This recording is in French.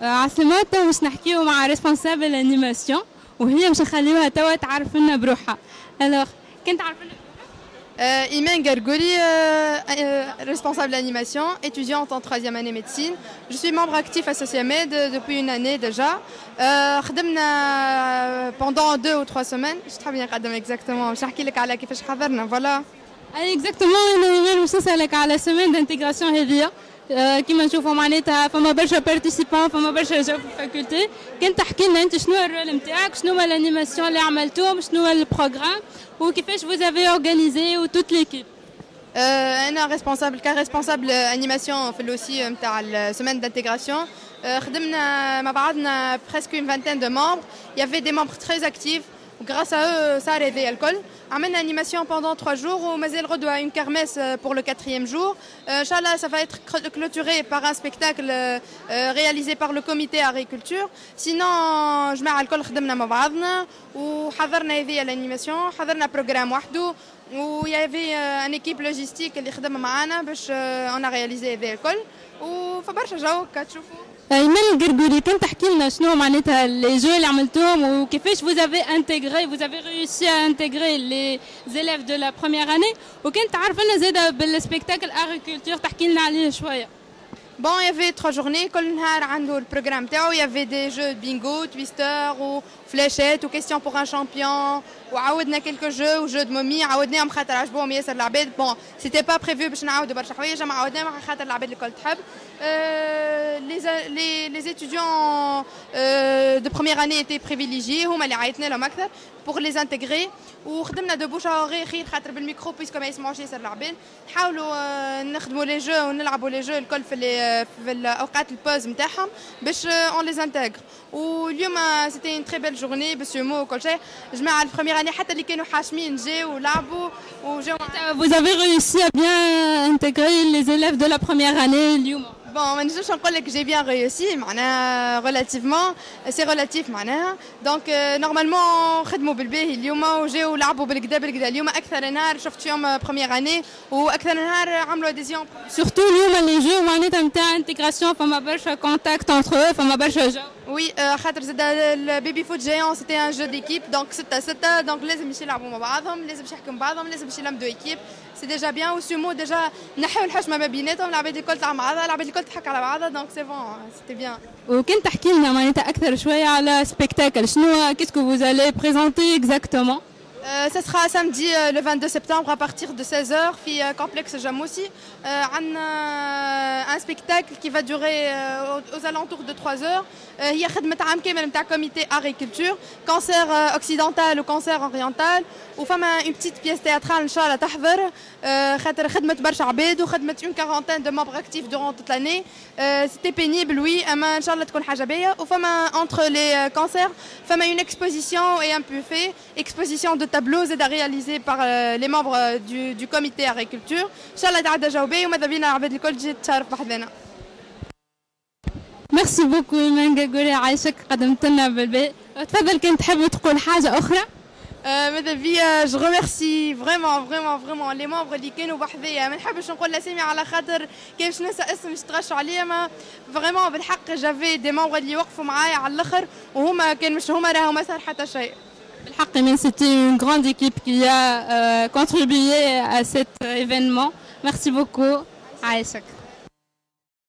عسلامات. تو باش نحكيو مع ريسبونسابل انيماسيون وهي مش نخليوها توا تعرف لنا بروحها. الوغ كنت تعرف لنا Imen Gargouli, responsable d'animation, étudiante en 3e année médecine. Je suis membre actif associé à MED depuis une année déjà. Pendant 2 ou 3 semaines. Je travaille exactement. Je vais vous كيفاش حضرنا. Voilà. Exactement. أنا باش نسألك على سيمين دانتيغراسيون هذيا. كيما نشوفوا معناتها فما برشا بارتيسيبون فما برشا جو في الفاكولتي. كنت تحكي لنا انت شنو الرول نتاعك شنو هو الانيماسيون اللي عملتوه شنو هو البروغرام وكيفاش vous avez organisé و toute l'équipe. انا responsable animation في الاوسي نتاع السيمين d'intégration. خدمنا مع بعضنا presque une vingtaine de membres. Il y avait des membres très actifs. Grâce à eux, ça a aidé l'alcool. On amène l'animation pendant 3 jours. On a droit à une kermesse pour le 4e jour. Inch'Allah, ça va être clôturé par un spectacle réalisé par le comité agriculture. Sinon, je mets l'alcool خدمنا مع بعضنا وحضرنا هذه الانيماسيون حضرنا بروجرام وحده و y avait une équipe logistique اللي خدمه معانا باش on a réalisé هذه الكل وفبرشا جو كتشوفوا. إيمان القرقوري كنت تحكي لنا شنو معناتها لي جو اللي عملتوهم وكيفاش vous avez réussi à intégrer les élèves de la première année وكنت تعرف لنا زاده بالسبيكتاكل agriculture تحكي لنا عليه شويه. Bon, il y avait 3 journées. كل نهار عنده البروجرام تاعو. Il y avait des jeux de bingo, twister ou fléchettes ou questions pour un champion. وعاودنا quelques jeux ou jeux de momie. عاودناهم خاطر عجبوهم ياسر العباد. Bon, c'était pas prévu باش نعاودوا برشا حوايج ما عاودناهم خاطر العباد الكل تحب. Les étudiants de première année étaient privilégiés. هما اللي عيطنا لهم أكثر pour les intégrer. وخدمنا دو بوش اوري خير خاطر بالميكرو بيسكو ما يسمعوش ياسر العباد. نحاولوا نخدموا لي جو ونلعبوا لي جو الكل في الاوقات البوز نتاعهم باش اون لي انتغر. واليوم سيتي ان تري بيل جورني بسيومو وكل شيء. جماعه البروميير اني حتى اللي كانوا حاشمين جاو ولعبوا وجاو. Vous avez réussi à bien intégrer les élèves de la première année اليوم. Bon, je peux dire que j'ai bien réussi, relativement, c'est relatif. Donc, normalement, خدموا بالباهي اليوم وجاوا لعبوا بالكدا اليوم أكثر نهار شفت فيهم première année وأكثر نهار عملوا adhésion. Surtout اليوم les jeux معناتها نتاع intégration فما برشا contact entre eux فما برشا جو. Oui, خاطر زاد البيبي فوت جايون c'était un jeu d'équipe donc 6-6 donc لازم يمشي يلعبوا مع بعضهم لازم يحكوا مع بعضهم لازم يمشي يلمدوا équipe. C'est déjà bien وسمو déjà نحيوا الحشمة ما بيناتهم العباد الكل تلعب مع بعضها العباد الكل تحكي على بعضها donc c'est bon c'était bien. وكنت تحكي لنا معناتها أكثر شوية على spectacle شنو qu'est-ce que vous allez présenter exactement? Ça sera samedi le 22 septembre à partir de 16h في complexe Jamoussi. Un spectacle qui va durer aux alentours de 3 heures. هي خدمة عام كامل نتاع comité agriculture cancer occidental ou cancer oriental وفما une petite pièce théâtrale إن شاء الله تحضر خاطر خدمة برشا عباد وخدمة une quarantaine de membres actifs durant toute l'année. C'était pénible oui أما إن شاء الله تكون حاجة باهية وفما entre les cancers فما une exposition et un buffet exposition de tableaux et réalisés par les membres du comité agriculture. إن شاء الله تعدى جاوبي وماذا بينا العباد الكل تجي تشارك بحذنا. ميرسي بوكو إيمان قرقوري عايشك قدمت لنا بالباهي. تفضل كنت تحب تقول حاجة أخرى؟ ماذا بيا je remercie vraiment les membres اللي كانوا بحذايا ما نحبش نقول الأسامي على خاطر كيفاش ننسى اسم يتغشوا عليا ما vraiment بالحق جافي دي membres اللي وقفوا معايا على الآخر وهما كان مش هما راهو ما صار حتى شيء. بالحق إيمان c'était une grande équipe qui a contribué à cet événement. Merci beaucoup عايشك.